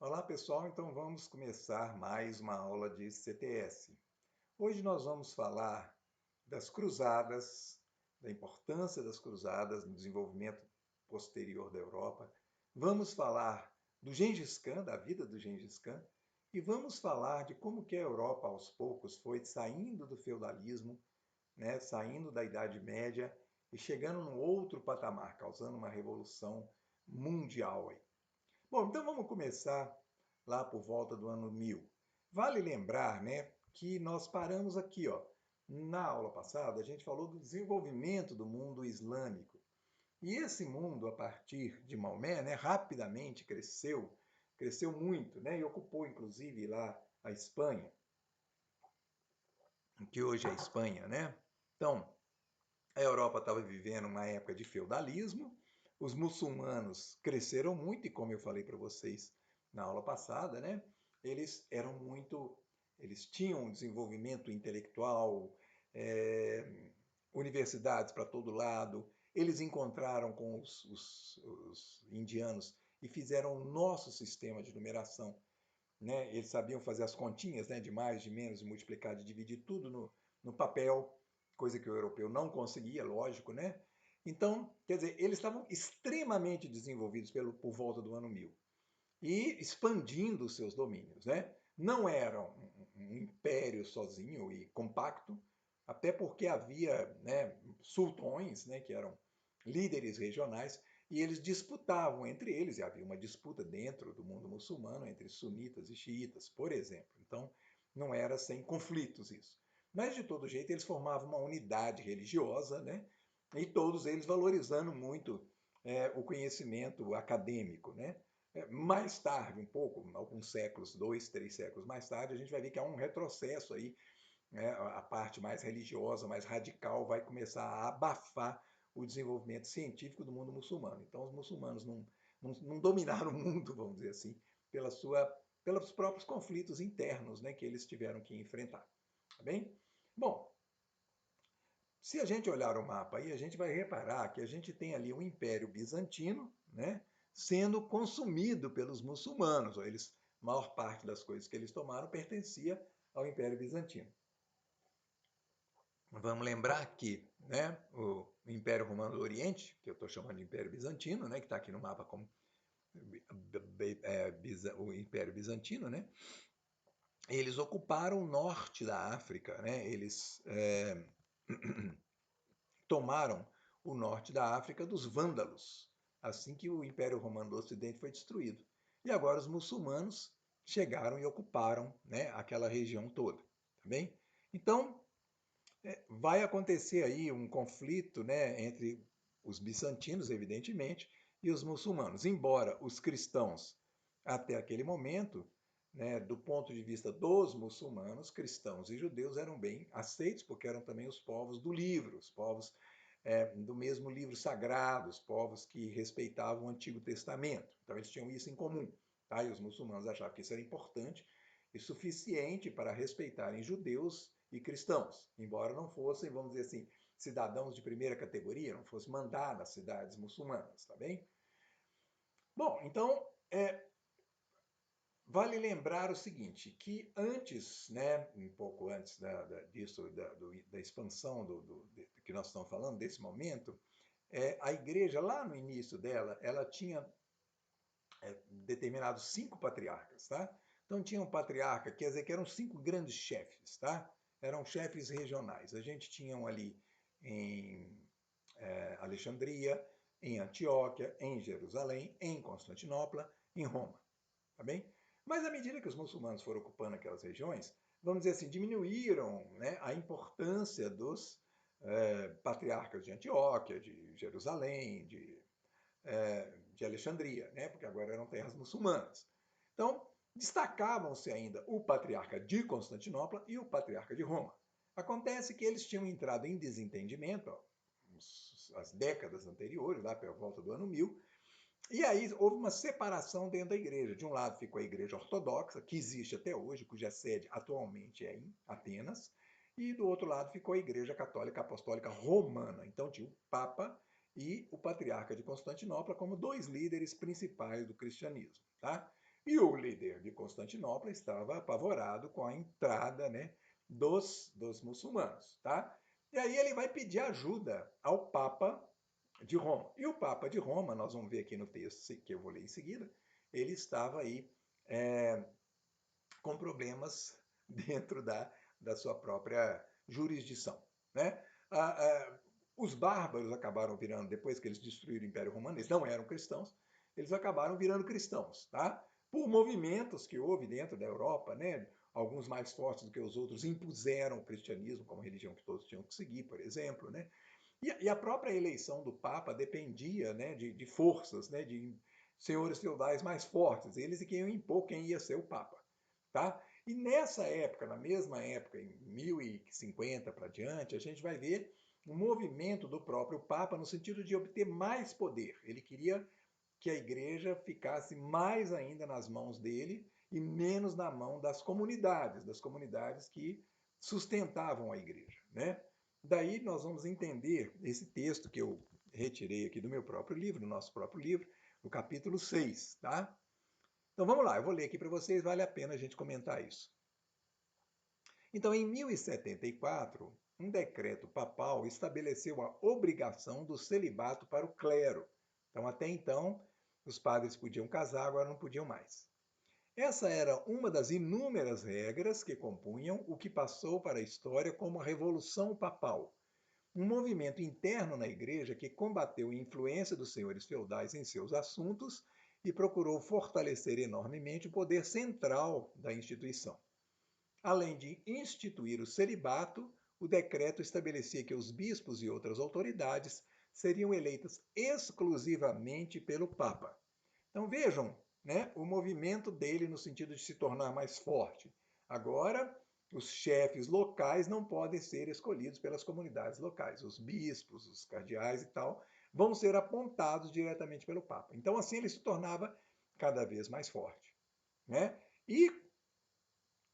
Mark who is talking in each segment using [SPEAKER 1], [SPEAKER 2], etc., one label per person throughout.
[SPEAKER 1] Olá pessoal, então vamos começar mais uma aula de CTS. Hoje nós vamos falar das cruzadas, da importância das cruzadas no desenvolvimento posterior da Europa. Vamos falar do Gengis Khan, da vida do Gengis Khan, e vamos falar de como que a Europa aos poucos foi saindo do feudalismo, né, saindo da Idade Média e chegando num outro patamar, causando uma revolução mundial aí. Bom, então vamos começar lá por volta do ano 1000. Vale lembrar, né, que nós paramos aqui, ó. Na aula passada, a gente falou do desenvolvimento do mundo islâmico. E esse mundo, a partir de Maomé, né, rapidamente cresceu muito, né, e ocupou inclusive lá a Espanha, que hoje é a Espanha, né? Então, a Europa estava vivendo uma época de feudalismo, os muçulmanos cresceram muito, e como eu falei para vocês na aula passada, né, eles tinham um desenvolvimento intelectual, universidades para todo lado, eles encontraram com os indianos e fizeram o nosso sistema de numeração. Né? Eles sabiam fazer as continhas, né, de mais, de menos, de multiplicar, de dividir tudo no papel, coisa que o europeu não conseguia, lógico, né? Então, quer dizer, eles estavam extremamente desenvolvidos por volta do ano 1000 e expandindo os seus domínios, né? Não era um império sozinho e compacto, até porque havia, né, sultões, né, que eram líderes regionais, e eles disputavam entre eles, e havia uma disputa dentro do mundo muçulmano entre sunitas e xiitas, por exemplo. Então, não era sem conflitos isso. Mas, de todo jeito, eles formavam uma unidade religiosa, né? E todos eles valorizando muito o conhecimento acadêmico, né? Mais tarde, um pouco, alguns séculos, 2, 3 séculos mais tarde, a gente vai ver que há um retrocesso aí, né? A parte mais religiosa, mais radical, vai começar a abafar o desenvolvimento científico do mundo muçulmano. Então, os muçulmanos não dominaram o mundo, vamos dizer assim, pelos próprios conflitos internos, né, que eles tiveram que enfrentar. Tá bem? Bom, se a gente olhar o mapa aí, a gente vai reparar que a gente tem ali o Império Bizantino, né, sendo consumido pelos muçulmanos. A maior parte das coisas que eles tomaram pertencia ao Império Bizantino. Vamos lembrar que, né, o Império Romano do Oriente, que eu estou chamando de Império Bizantino, né, que está aqui no mapa como o Império Bizantino, né, eles ocuparam o norte da África, né, eles tomaram o norte da África dos vândalos, assim que o Império Romano do Ocidente foi destruído. E agora os muçulmanos chegaram e ocuparam, né, aquela região toda. Tá bem? Então, vai acontecer aí um conflito, né, entre os bizantinos, evidentemente, e os muçulmanos. Embora os cristãos, até aquele momento, né, do ponto de vista dos muçulmanos, cristãos e judeus eram bem aceitos, porque eram também os povos do livro, os povos do mesmo livro sagrado, os povos que respeitavam o Antigo Testamento. Então eles tinham isso em comum. Tá? E os muçulmanos achavam que isso era importante e suficiente para respeitarem judeus e cristãos, embora não fossem, vamos dizer assim, cidadãos de primeira categoria, não fossem mandar nas cidades muçulmanas, tá bem? Bom, então, vale lembrar o seguinte, que antes, né, um pouco antes disso, da expansão que nós estamos falando, desse momento, a igreja, lá no início dela, ela tinha determinados 5 patriarcas, tá? Então tinha um patriarca, quer dizer que eram 5 grandes chefes, tá? Eram chefes regionais. A gente tinha ali em Alexandria, em Antioquia, em Jerusalém, em Constantinopla, em Roma, tá bem? Mas à medida que os muçulmanos foram ocupando aquelas regiões, vamos dizer assim, diminuíram, né, a importância dos patriarcas de Antioquia, de Jerusalém, de Alexandria, né? Porque agora eram terras muçulmanas. Então, destacavam-se ainda o patriarca de Constantinopla e o patriarca de Roma. Acontece que eles tinham entrado em desentendimento, ó, as décadas anteriores, lá pela volta do ano 1000, e aí houve uma separação dentro da igreja. De um lado ficou a igreja ortodoxa, que existe até hoje, cuja sede atualmente é em Atenas, e do outro lado ficou a igreja católica apostólica romana. Então tinha o Papa e o patriarca de Constantinopla como 2 líderes principais do cristianismo. Tá? E o líder de Constantinopla estava apavorado com a entrada, né, dos muçulmanos, tá? E aí ele vai pedir ajuda ao Papa de Roma. E o Papa de Roma, nós vamos ver aqui no texto que eu vou ler em seguida, ele estava aí com problemas dentro da sua própria jurisdição, né? Os bárbaros acabaram virando, depois que eles destruíram o Império Romano, eles não eram cristãos, eles acabaram virando cristãos, tá? Por movimentos que houve dentro da Europa, né? Alguns mais fortes do que os outros impuseram o cristianismo como religião que todos tinham que seguir, por exemplo, né? E a própria eleição do Papa dependia, né, de forças, né, de senhores feudais mais fortes, eles que iam impor quem ia ser o Papa. Tá? E nessa época, na mesma época, em 1050 para diante, a gente vai ver um movimento do próprio Papa no sentido de obter mais poder. Ele queria que a igreja ficasse mais ainda nas mãos dele e menos na mão das comunidades que sustentavam a igreja, né? Daí nós vamos entender esse texto que eu retirei aqui do meu próprio livro, do nosso próprio livro, no capítulo 6, tá? Então vamos lá, eu vou ler aqui para vocês, vale a pena a gente comentar isso. Então, em 1074, um decreto papal estabeleceu a obrigação do celibato para o clero. Então, até então, os padres podiam casar, agora não podiam mais. Essa era uma das inúmeras regras que compunham o que passou para a história como a Revolução Papal, um movimento interno na igreja que combateu a influência dos senhores feudais em seus assuntos e procurou fortalecer enormemente o poder central da instituição. Além de instituir o celibato, o decreto estabelecia que os bispos e outras autoridades seriam eleitos exclusivamente pelo Papa. Então vejam, né, o movimento dele no sentido de se tornar mais forte. Agora, os chefes locais não podem ser escolhidos pelas comunidades locais. Os bispos, os cardeais e tal, vão ser apontados diretamente pelo Papa. Então, assim, ele se tornava cada vez mais forte, né? E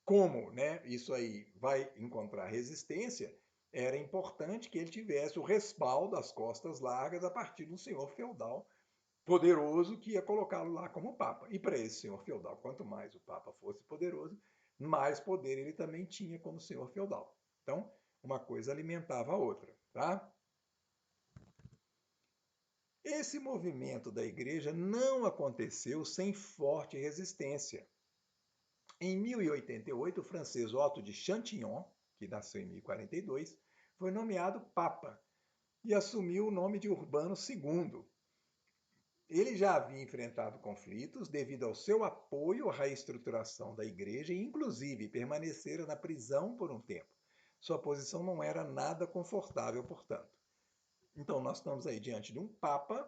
[SPEAKER 1] como, né, isso aí vai encontrar resistência, era importante que ele tivesse o respaldo das costas largas a partir de um senhor feudal poderoso que ia colocá-lo lá como Papa. E para esse senhor feudal, quanto mais o Papa fosse poderoso, mais poder ele também tinha como senhor feudal. Então, uma coisa alimentava a outra, tá? Esse movimento da igreja não aconteceu sem forte resistência. Em 1088, o francês Otto de Chantillon, que nasceu em 1042, foi nomeado Papa e assumiu o nome de Urbano II. Ele já havia enfrentado conflitos devido ao seu apoio à reestruturação da igreja e, inclusive, permanecera na prisão por um tempo. Sua posição não era nada confortável, portanto. Então, nós estamos aí diante de um Papa,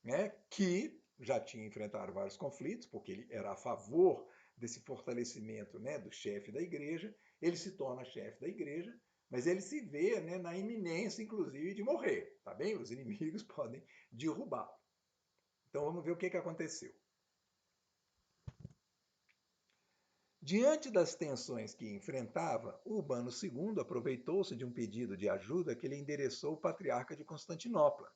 [SPEAKER 1] né, que já tinha enfrentado vários conflitos, porque ele era a favor desse fortalecimento, né, do chefe da igreja. Ele se torna chefe da igreja, mas ele se vê, né, na iminência, inclusive, de morrer. Tá bem? Os inimigos podem derrubá-lo. Então vamos ver o que aconteceu. Diante das tensões que enfrentava, Urbano II aproveitou-se de um pedido de ajuda que lhe endereçou o patriarca de Constantinopla.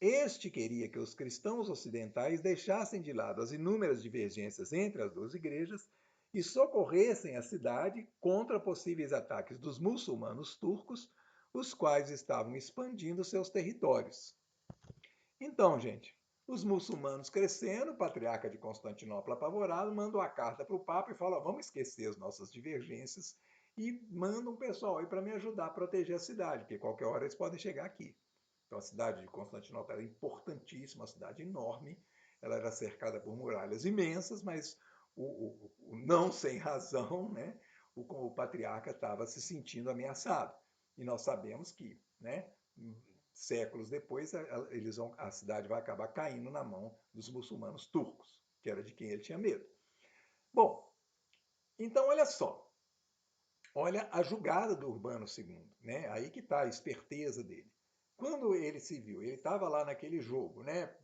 [SPEAKER 1] Este queria que os cristãos ocidentais deixassem de lado as inúmeras divergências entre as duas igrejas e socorressem a cidade contra possíveis ataques dos muçulmanos turcos, os quais estavam expandindo seus territórios. Então, gente, os muçulmanos crescendo, o patriarca de Constantinopla apavorado, manda uma carta para o Papa e fala: vamos esquecer as nossas divergências e manda um pessoal aí para me ajudar a proteger a cidade, porque qualquer hora eles podem chegar aqui. Então a cidade de Constantinopla era importantíssima, uma cidade enorme, ela era cercada por muralhas imensas, mas o não sem razão, né, o patriarca estava se sentindo ameaçado. E nós sabemos que, né, séculos depois, a cidade vai acabar caindo na mão dos muçulmanos turcos, que era de quem ele tinha medo. Bom, então olha só, olha a jogada do Urbano II, né? Aí que está a esperteza dele. Quando ele se viu, ele estava lá naquele jogo, né?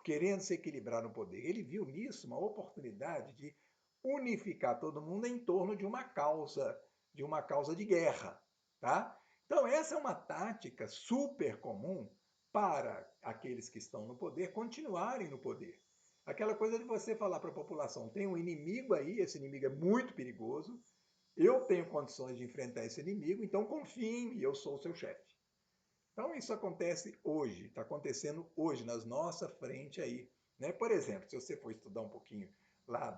[SPEAKER 1] Querendo se equilibrar no poder, ele viu nisso uma oportunidade de unificar todo mundo em torno de uma causa de guerra, tá? Então essa é uma tática super comum para aqueles que estão no poder continuarem no poder. Aquela coisa de você falar para a população, tem um inimigo aí, esse inimigo é muito perigoso, eu tenho condições de enfrentar esse inimigo, então confie em mim, eu sou o seu chefe. Então isso acontece hoje, está acontecendo hoje, na nossa frente aí. Né? Por exemplo, se você for estudar um pouquinho lá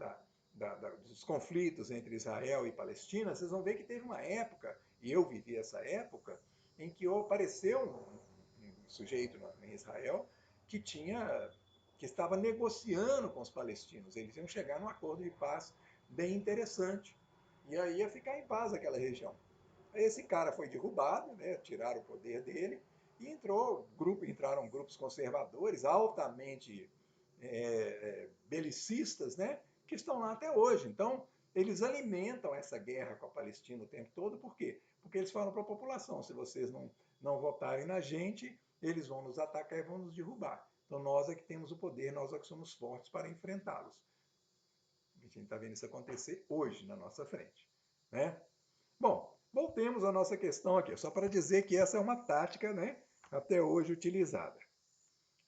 [SPEAKER 1] dos conflitos entre Israel e Palestina, vocês vão ver que teve uma época, e eu vivi essa época, em que apareceu um sujeito em Israel que que estava negociando com os palestinos. Eles iam chegar num acordo de paz bem interessante. E aí ia ficar em paz aquela região. Esse cara foi derrubado, né, tiraram o poder dele, e entraram grupos conservadores altamente belicistas, né, que estão lá até hoje. Então, eles alimentam essa guerra com a Palestina o tempo todo, por quê? Porque eles falam para a população, se vocês não votarem na gente, eles vão nos atacar e vão nos derrubar. Então, nós é que temos o poder, nós é que somos fortes para enfrentá-los. A gente está vendo isso acontecer hoje na nossa frente. Né? Bom, voltemos à nossa questão aqui, só para dizer que essa é uma tática, né, até hoje utilizada.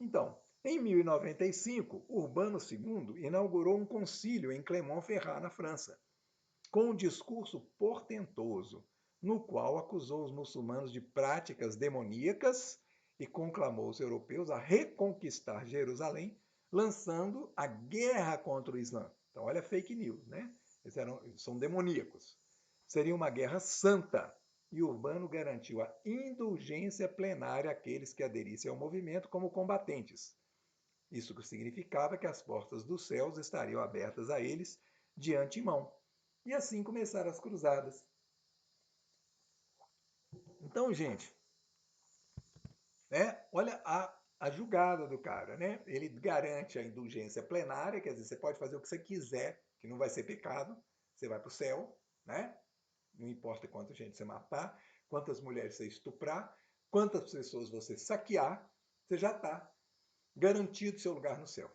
[SPEAKER 1] Então, em 1095, Urbano II inaugurou um concílio em Clermont-Ferrand, na França, com um discurso portentoso, no qual acusou os muçulmanos de práticas demoníacas e conclamou os europeus a reconquistar Jerusalém, lançando a guerra contra o Islã. Então, olha fake news, né? Eles são demoníacos. Seria uma guerra santa, e Urbano garantiu a indulgência plenária àqueles que aderissem ao movimento como combatentes. Isso significava que as portas dos céus estariam abertas a eles de antemão. E assim começaram as cruzadas. Então, gente, olha a julgada do cara, né? Ele garante a indulgência plenária, quer dizer, você pode fazer o que você quiser, que não vai ser pecado, você vai para o céu, né? Não importa quanta gente você matar, quantas mulheres você estuprar, quantas pessoas você saquear, você já está garantido seu lugar no céu.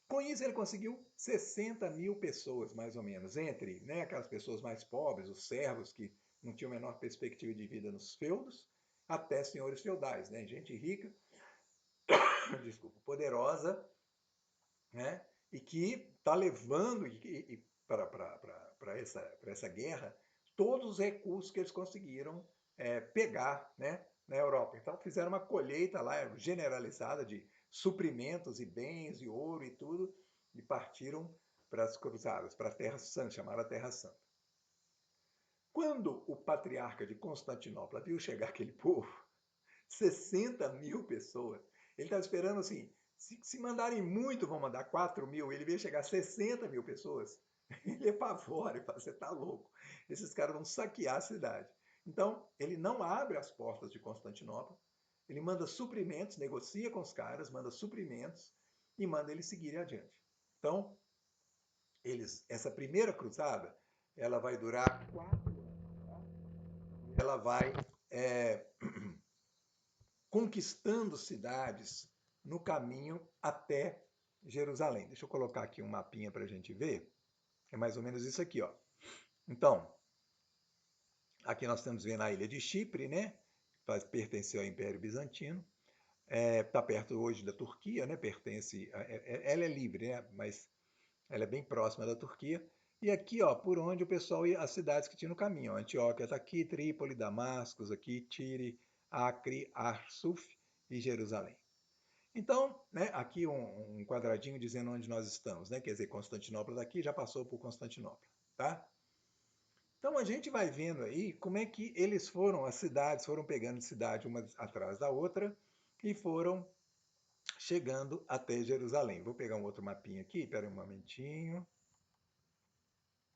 [SPEAKER 1] Com isso, ele conseguiu 60 mil pessoas, mais ou menos, entre aquelas pessoas mais pobres, os servos que não tinham a menor perspectiva de vida nos feudos, até senhores feudais, né? Gente rica, desculpa, poderosa, né? E que está levando para essa guerra todos os recursos que eles conseguiram pegar, né, na Europa. Então fizeram uma colheita lá generalizada de suprimentos e bens e ouro e tudo, e partiram para as cruzadas, para a Terra Santa, chamaram a Terra Santa. Quando o patriarca de Constantinopla viu chegar aquele povo, 60 mil pessoas, ele estava esperando assim, se mandarem muito, vão mandar 4 mil, ele veio chegar a 60 mil pessoas, ele apavora e fala, você está louco, esses caras vão saquear a cidade. Então, ele não abre as portas de Constantinopla, ele manda suprimentos, negocia com os caras, manda suprimentos e manda eles seguirem adiante. Então, essa primeira cruzada, ela vai durar 4 anos. Tá? Ela vai conquistando cidades no caminho até Jerusalém. Deixa eu colocar aqui um mapinha para a gente ver. É mais ou menos isso aqui, ó. Então, aqui nós estamos vendo a ilha de Chipre, né? Pertenceu ao Império Bizantino. Está perto hoje da Turquia, né? Ela é livre, né? Mas ela é bem próxima da Turquia. E aqui, ó, por onde o pessoal ia, as cidades que tinha no caminho. Ó, Antioquia está aqui, Trípoli, Damasco, aqui, Tire, Acre, Arsuf e Jerusalém. Então, né, aqui um quadradinho dizendo onde nós estamos, né? Quer dizer, Constantinopla daqui já passou por Constantinopla, tá? Então a gente vai vendo aí como é que eles foram, as cidades foram pegando cidade uma atrás da outra e foram chegando até Jerusalém. Vou pegar um outro mapinha aqui, espera um momentinho,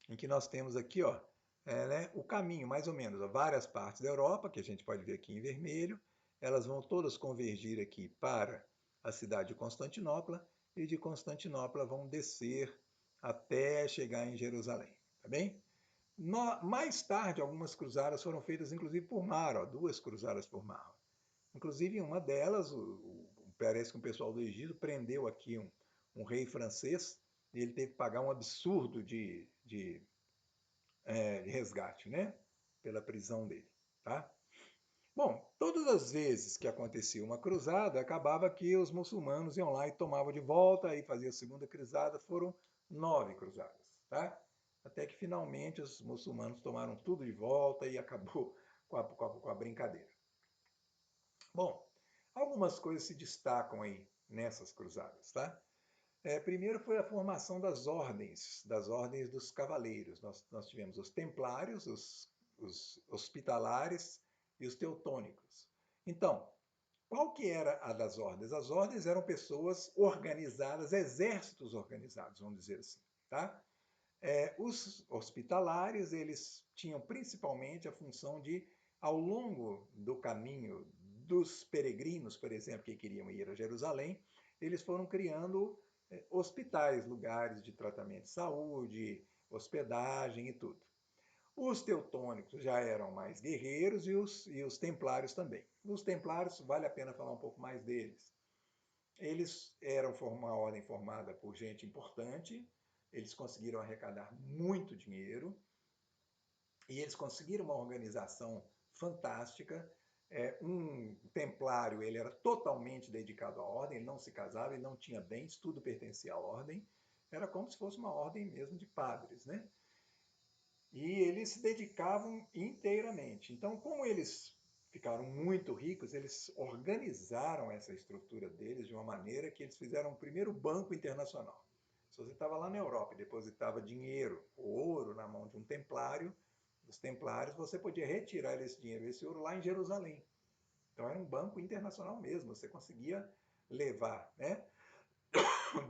[SPEAKER 1] em que nós temos aqui, ó, né, o caminho, mais ou menos, ó, várias partes da Europa, que a gente pode ver aqui em vermelho, elas vão todas convergir aqui para a cidade de Constantinopla, e de Constantinopla vão descer até chegar em Jerusalém, tá bem? Mais tarde, algumas cruzadas foram feitas, inclusive, por mar, ó, 2 cruzadas por mar. Inclusive, em uma delas, parece que um pessoal do Egito prendeu aqui um rei francês, e ele teve que pagar um absurdo de resgate, né? Pela prisão dele, tá? Bom, todas as vezes que acontecia uma cruzada, acabava que os muçulmanos iam lá e tomavam de volta, aí fazia a segunda cruzada, foram 9 cruzadas, tá? Até que finalmente os muçulmanos tomaram tudo de volta e acabou com a brincadeira. Bom, algumas coisas se destacam aí nessas cruzadas, tá? Primeiro foi a formação das ordens dos cavaleiros. Nós tivemos os templários, os hospitalares e os teutônicos. Então, qual que era a das ordens? As ordens eram pessoas organizadas, exércitos organizados, vamos dizer assim, tá? Os hospitalares, eles tinham principalmente a função de, ao longo do caminho dos peregrinos, por exemplo, que queriam ir a Jerusalém, eles foram criando hospitais, lugares de tratamento de saúde, hospedagem e tudo. Os teutônicos já eram mais guerreiros e os templários também. Os templários, vale a pena falar um pouco mais deles. Eles eram uma ordem formada por gente importante, eles conseguiram arrecadar muito dinheiro e eles conseguiram uma organização fantástica. Um templário, ele era totalmente dedicado à ordem, ele não se casava, ele não tinha bens, tudo pertencia à ordem. Era como se fosse uma ordem mesmo de padres, né? E eles se dedicavam inteiramente. Então, como eles ficaram muito ricos, eles organizaram essa estrutura deles de uma maneira que eles fizeram o primeiro banco internacional. Se você estava lá na Europa e depositava dinheiro, ouro, na mão de um templário, dos templários, você podia retirar esse dinheiro, esse ouro, lá em Jerusalém. Então era um banco internacional mesmo, você conseguia levar, né,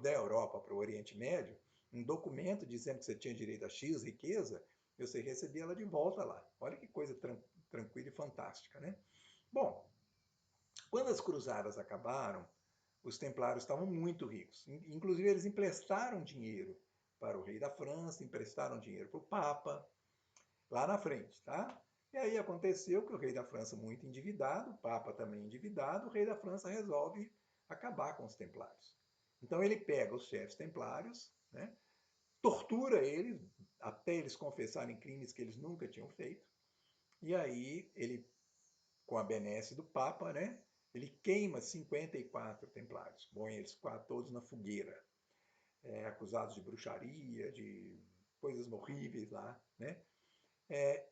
[SPEAKER 1] da Europa para o Oriente Médio um documento dizendo que você tinha direito a X riqueza, e você recebia ela de volta lá. Olha que coisa tranquila e fantástica, né? Bom, quando as cruzadas acabaram, os templários estavam muito ricos. Inclusive, eles emprestaram dinheiro para o rei da França, emprestaram dinheiro para o Papa, lá na frente, tá? E aí aconteceu que o rei da França, muito endividado, o Papa também endividado, o rei da França resolve acabar com os templários. Então ele pega os chefes templários, né, tortura eles, até eles confessarem crimes que eles nunca tinham feito, e aí ele, com a benesse do Papa, né, ele queima 54 templários, põe eles todos na fogueira, acusados de bruxaria, de coisas horríveis lá, né?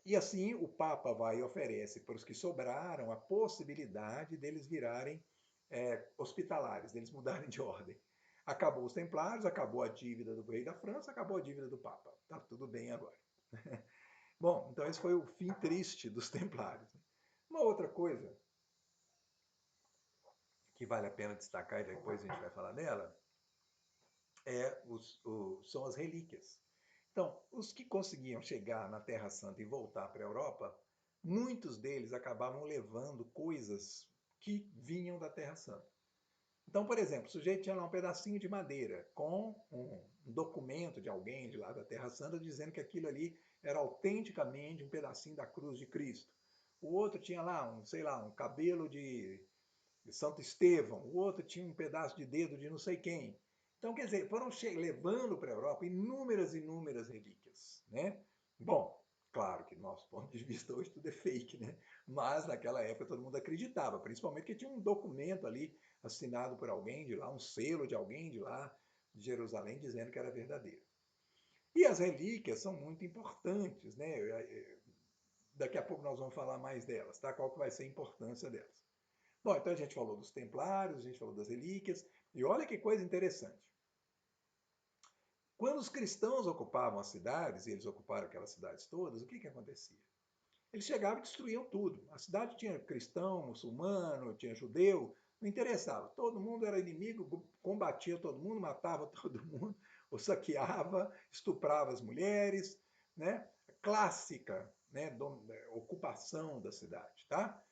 [SPEAKER 1] E assim o Papa vai e oferece para os que sobraram a possibilidade deles virarem hospitalares, deles mudarem de ordem. Acabou os templários, acabou a dívida do rei da França, acabou a dívida do Papa. Tá tudo bem agora. Bom, então esse foi o fim triste dos templários. Uma outra coisa que vale a pena destacar, e depois a gente vai falar dela, são as relíquias. Então, os que conseguiam chegar na Terra Santa e voltar para a Europa, muitos deles acabavam levando coisas que vinham da Terra Santa. Então, por exemplo, o sujeito tinha lá um pedacinho de madeira com um documento de alguém de lá da Terra Santa dizendo que aquilo ali era autenticamente um pedacinho da cruz de Cristo. O outro tinha lá, sei lá, um cabelo de Santo Estevão, o outro tinha um pedaço de dedo de não sei quem. Então, quer dizer, foram levando para a Europa inúmeras relíquias, né? Bom, claro que do nosso ponto de vista hoje tudo é fake, né? Mas naquela época todo mundo acreditava, principalmente que tinha um documento ali assinado por alguém de lá, um selo de alguém de lá, de Jerusalém, dizendo que era verdadeiro. E as relíquias são muito importantes, né? Daqui a pouco nós vamos falar mais delas, tá? Qual que vai ser a importância delas. Bom, então a gente falou dos templários, a gente falou das relíquias, e olha que coisa interessante. Quando os cristãos ocupavam as cidades, e eles ocuparam aquelas cidades todas, o que acontecia? Eles chegavam e destruíam tudo. A cidade tinha cristão, muçulmano, tinha judeu, não interessava. Todo mundo era inimigo, combatia todo mundo, matava todo mundo, ou saqueava, estuprava as mulheres, né? Clássica, né? Ocupação da cidade, tá?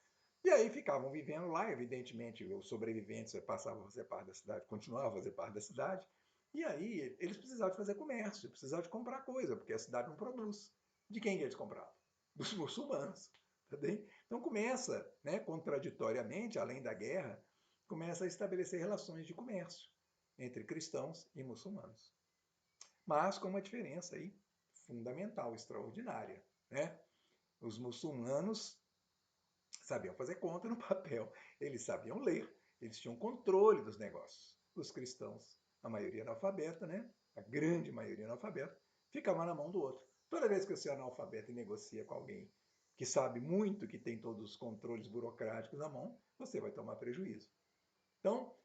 [SPEAKER 1] E aí ficavam vivendo lá, evidentemente os sobreviventes passavam a fazer parte da cidade, continuavam a fazer parte da cidade, e aí eles precisavam de fazer comércio, precisavam de comprar coisa, porque a cidade não produz. De quem que eles compravam? Dos muçulmanos. Tá bem? Então começa, né, contraditoriamente, além da guerra, começa a estabelecer relações de comércio entre cristãos e muçulmanos. Mas com uma diferença aí fundamental, extraordinária, né? Os muçulmanos sabiam fazer conta no papel, eles sabiam ler, eles tinham controle dos negócios. Os cristãos, a maioria analfabeta, né? A grande maioria analfabeta, ficava na mão do outro. Toda vez que você é analfabeto e negocia com alguém que sabe muito, que tem todos os controles burocráticos na mão, você vai tomar prejuízo. Então,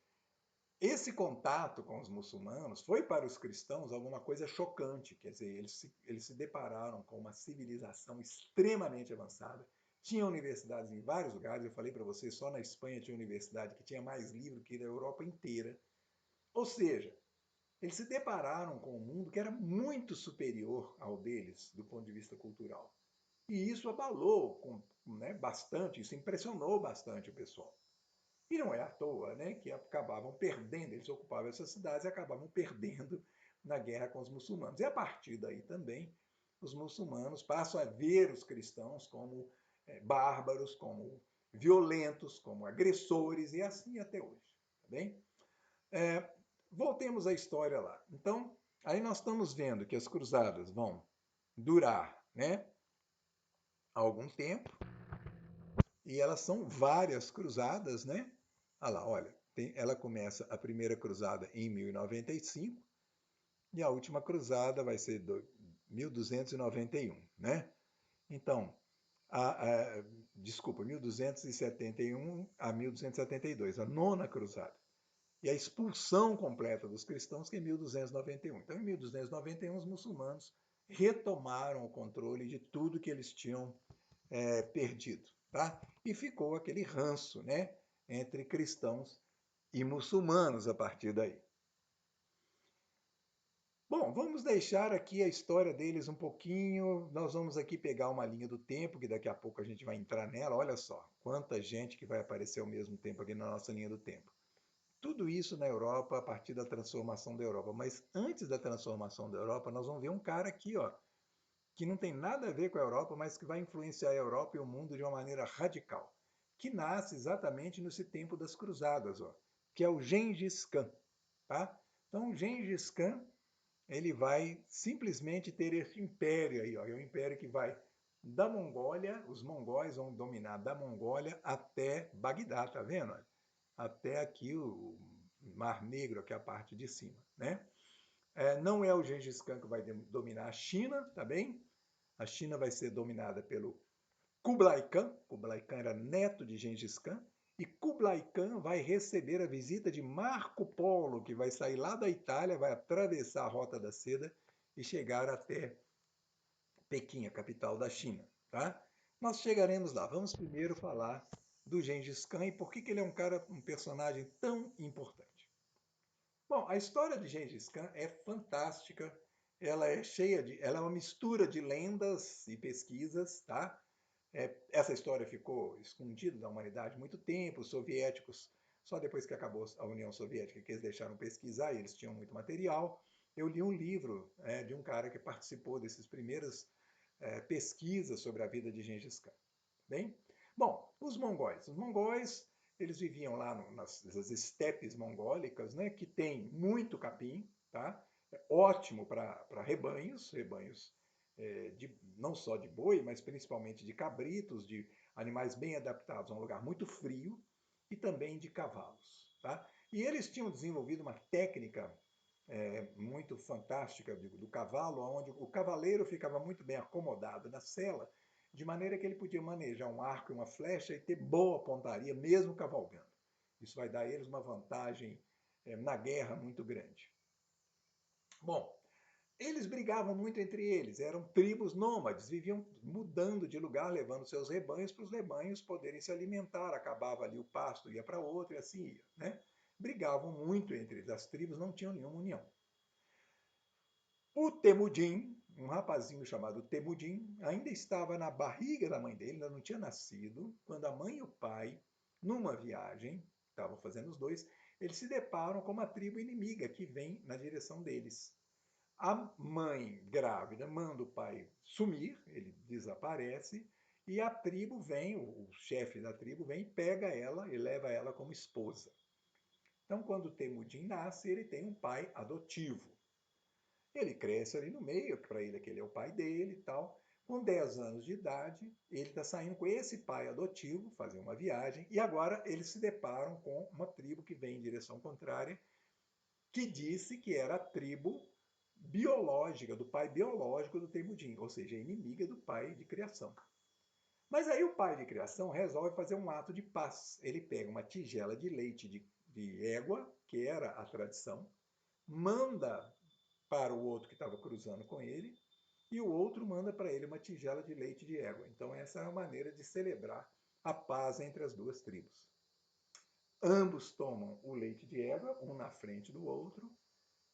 [SPEAKER 1] esse contato com os muçulmanos foi para os cristãos alguma coisa chocante, quer dizer, eles se depararam com uma civilização extremamente avançada. Tinha universidades em vários lugares, eu falei para vocês, só na Espanha tinha universidade que tinha mais livro que na Europa inteira. Ou seja, eles se depararam com um mundo que era muito superior ao deles, do ponto de vista cultural. E isso abalou bastante, isso impressionou bastante o pessoal. E não é à toa, né, que acabavam perdendo, eles ocupavam essas cidades e acabavam perdendo na guerra com os muçulmanos. E a partir daí também, os muçulmanos passam a ver os cristãos como bárbaros, como violentos, como agressores, e assim até hoje. Tá bem? Voltemos à história lá. Então, aí nós estamos vendo que as cruzadas vão durar, né, algum tempo, e elas são várias cruzadas, né? Olha lá, olha, ela começa a primeira cruzada em 1095 e a última cruzada vai ser 1291, né? Então, desculpa, 1271 a 1272, a nona cruzada. E a expulsão completa dos cristãos que é em 1291. Então, em 1291, os muçulmanos retomaram o controle de tudo que eles tinham perdido, tá? E ficou aquele ranço, né, entre cristãos e muçulmanos a partir daí. Bom, vamos deixar aqui a história deles um pouquinho. Nós vamos aqui pegar uma linha do tempo, que daqui a pouco a gente vai entrar nela. Olha só, quanta gente que vai aparecer ao mesmo tempo aqui na nossa linha do tempo. Tudo isso na Europa a partir da transformação da Europa. Mas antes da transformação da Europa, nós vamos ver um cara aqui, ó, que não tem nada a ver com a Europa, mas que vai influenciar a Europa e o mundo de uma maneira radical, que nasce exatamente nesse tempo das cruzadas, ó, que é o Gengis Khan. Tá? Então, o Gengis Khan ele vai simplesmente ter esse império aí, ó, é um império que vai da Mongólia, os mongóis vão dominar da Mongólia até Bagdá, tá vendo? Até aqui o Mar Negro, que é a parte de cima, né? Não é o Gengis Khan que vai dominar a China, tá bem? A China vai ser dominada pelo Kublai Khan. Kublai Khan era neto de Gengis Khan. E Kublai Khan vai receber a visita de Marco Polo, que vai sair lá da Itália, vai atravessar a Rota da Seda e chegar até Pequim, a capital da China. Tá? Nós chegaremos lá. Vamos primeiro falar do Gengis Khan e por que ele é um personagem tão importante. Bom, a história de Gengis Khan é fantástica. Ela é uma mistura de lendas e pesquisas, tá? Essa história ficou escondida da humanidade muito tempo. Os soviéticos, só depois que acabou a União Soviética, que eles deixaram pesquisar, e eles tinham muito material. Eu li um livro de um cara que participou dessas primeiras pesquisas sobre a vida de Gengis Khan. Bem, bom, os mongóis. Os mongóis eles viviam lá nas estepes mongólicas, né, que tem muito capim, tá? É ótimo para rebanhos não só de boi, mas principalmente de cabritos, de animais bem adaptados a um lugar muito frio, e também de cavalos. Tá? E eles tinham desenvolvido uma técnica muito fantástica do cavalo, onde o cavaleiro ficava muito bem acomodado na sela, de maneira que ele podia manejar um arco e uma flecha e ter boa pontaria, mesmo cavalgando. Isso vai dar a eles uma vantagem na guerra muito grande. Bom, eles brigavam muito entre eles, eram tribos nômades, viviam mudando de lugar, levando seus rebanhos para os rebanhos poderem se alimentar. Acabava ali o pasto, ia para outro e assim ia. Né? Brigavam muito entre eles, as tribos não tinham nenhuma união. O Temudin, um rapazinho chamado Temudin, ainda estava na barriga da mãe dele, ainda não tinha nascido, quando a mãe e o pai, numa viagem, estavam fazendo os dois, eles se deparam com uma tribo inimiga que vem na direção deles. A mãe grávida manda o pai sumir, ele desaparece, e a tribo vem, o chefe da tribo vem e pega ela e leva ela como esposa. Então, quando Temudin nasce, ele tem um pai adotivo. Ele cresce ali no meio, para ele aquele é o pai dele e tal. Com 10 anos de idade, ele está saindo com esse pai adotivo, fazer uma viagem, e agora eles se deparam com uma tribo que vem em direção contrária, que disse que era a tribo biológica, do pai biológico do Temujin, ou seja, inimiga do pai de criação. Mas aí o pai de criação resolve fazer um ato de paz. Ele pega uma tigela de leite de égua, que era a tradição, manda para o outro que estava cruzando com ele, e o outro manda para ele uma tigela de leite de égua. Então essa é a maneira de celebrar a paz entre as duas tribos. Ambos tomam o leite de égua, um na frente do outro,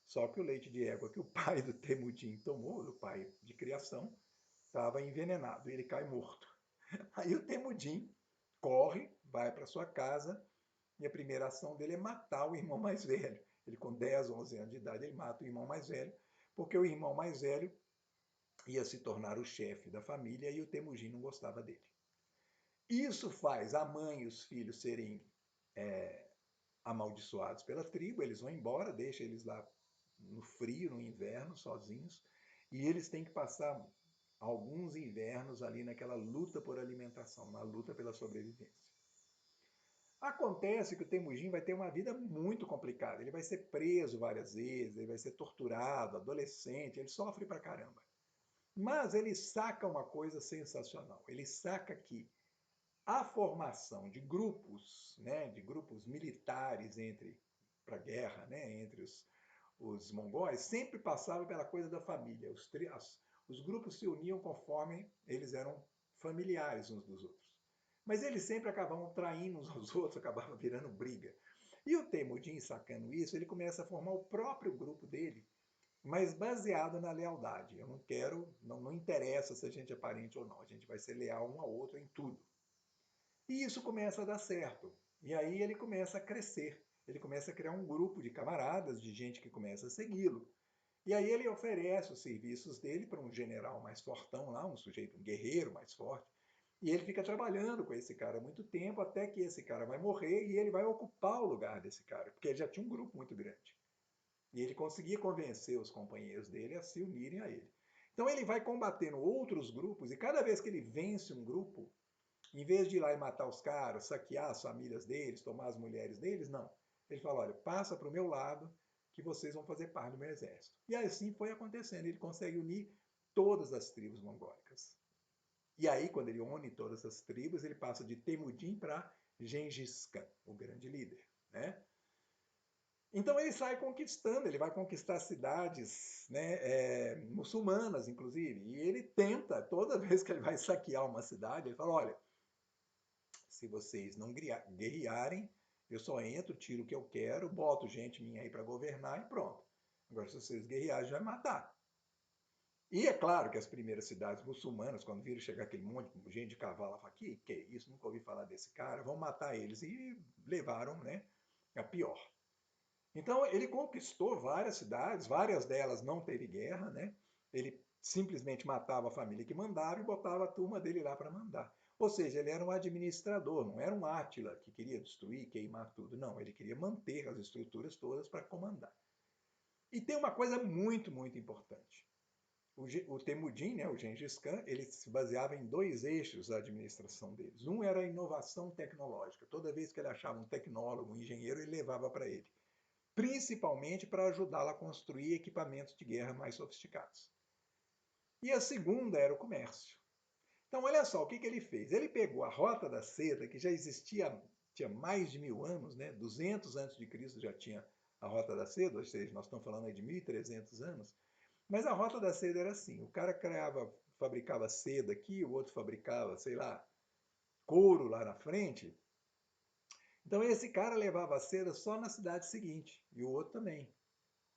[SPEAKER 1] só que o leite de égua que o pai do Temujin tomou, do pai de criação, estava envenenado e ele cai morto. Aí o Temujin corre, vai para sua casa e a primeira ação dele é matar o irmão mais velho. Ele com 10, 11 anos de idade, ele mata o irmão mais velho, porque o irmão mais velho ia se tornar o chefe da família e o Temujin não gostava dele. Isso faz a mãe e os filhos serem amaldiçoados pela tribo, eles vão embora, deixa eles lá no frio, no inverno, sozinhos, e eles têm que passar alguns invernos ali naquela luta por alimentação, na luta pela sobrevivência. Acontece que o Temujin vai ter uma vida muito complicada, ele vai ser preso várias vezes, ele vai ser torturado, adolescente, ele sofre pra caramba. Mas ele saca uma coisa sensacional, ele saca que a formação de grupos, né, de grupos militares para a guerra, né, entre os mongóis, sempre passava pela coisa da família. Os grupos se uniam conforme eles eram familiares uns dos outros. Mas eles sempre acabavam traindo uns aos outros, acabava virando briga. E o Temujin, sacando isso, ele começa a formar o próprio grupo dele, mas baseado na lealdade. Eu não quero, não interessa se a gente é parente ou não, a gente vai ser leal um ao outro em tudo. E isso começa a dar certo. E aí ele começa a crescer. Ele começa a criar um grupo de camaradas, de gente que começa a segui-lo. E aí ele oferece os serviços dele para um general mais fortão lá, um sujeito, um guerreiro mais forte. E ele fica trabalhando com esse cara há muito tempo, até que esse cara vai morrer e ele vai ocupar o lugar desse cara, porque ele já tinha um grupo muito grande. E ele conseguia convencer os companheiros dele a se unirem a ele. Então ele vai combatendo outros grupos, e cada vez que ele vence um grupo, em vez de ir lá e matar os caras, saquear as famílias deles, tomar as mulheres deles, não. Ele fala, olha, passa para o meu lado que vocês vão fazer parte do meu exército. E assim foi acontecendo. Ele consegue unir todas as tribos mongólicas. E aí, quando ele une todas as tribos, ele passa de Temujin para Gengis Khan, o grande líder, né? Então ele sai conquistando, ele vai conquistar cidades, né, muçulmanas, inclusive. E ele tenta, toda vez que ele vai saquear uma cidade, ele fala, olha, se vocês não guerrearem, eu só entro, tiro o que eu quero, boto gente minha aí para governar e pronto. Agora, se vocês guerrearem, já vai matar. E é claro que as primeiras cidades muçulmanas, quando viram chegar aquele monte de gente de cavalo, falaram, que é isso, nunca ouvi falar desse cara, vão matar eles. E levaram, né, a pior. Então, ele conquistou várias cidades, várias delas não teve guerra, né? Ele simplesmente matava a família que mandava e botava a turma dele lá para mandar. Ou seja, ele era um administrador, não era um Átila que queria destruir, queimar tudo. Não, ele queria manter as estruturas todas para comandar. E tem uma coisa muito, muito importante. O Temujin, né, o Gengis Khan, ele se baseava em dois eixos da administração deles. Um era a inovação tecnológica. Toda vez que ele achava um tecnólogo, um engenheiro, ele levava para ele. Principalmente para ajudá-la a construir equipamentos de guerra mais sofisticados. E a segunda era o comércio. Então, olha só o que ele fez. Ele pegou a Rota da Seda, que já existia, tinha mais de 1000 anos, né? 200 antes de Cristo já tinha a Rota da Seda, ou seja, nós estamos falando aí de 1300 anos. Mas a Rota da Seda era assim, o cara fabricava seda aqui, o outro fabricava, sei lá, couro lá na frente. Então esse cara levava a seda só na cidade seguinte, e o outro também.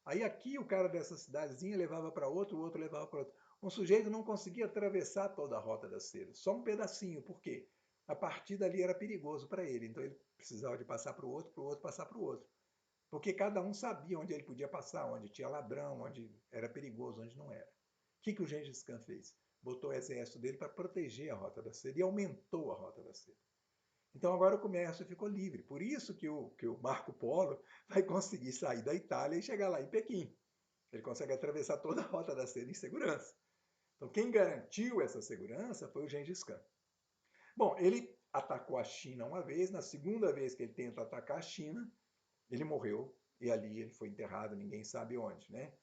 [SPEAKER 1] Aí aqui o cara dessa cidadezinha levava para outro, o outro levava para outro. Um sujeito não conseguia atravessar toda a Rota da Seda, só um pedacinho. Por quê? A partir dali era perigoso para ele, então ele precisava de passar para o outro passar para o outro. Porque cada um sabia onde ele podia passar, onde tinha ladrão, onde era perigoso, onde não era. O que o Gengis Khan fez? Botou o exército dele para proteger a Rota da Seda e aumentou a Rota da Seda. Então agora o comércio ficou livre. Por isso que o Marco Polo vai conseguir sair da Itália e chegar lá em Pequim. Ele consegue atravessar toda a Rota da Seda em segurança. Então, quem garantiu essa segurança foi o Gengis Khan. Bom, ele atacou a China uma vez, na segunda vez que ele tenta atacar a China, ele morreu, e ali ele foi enterrado, ninguém sabe onde, né?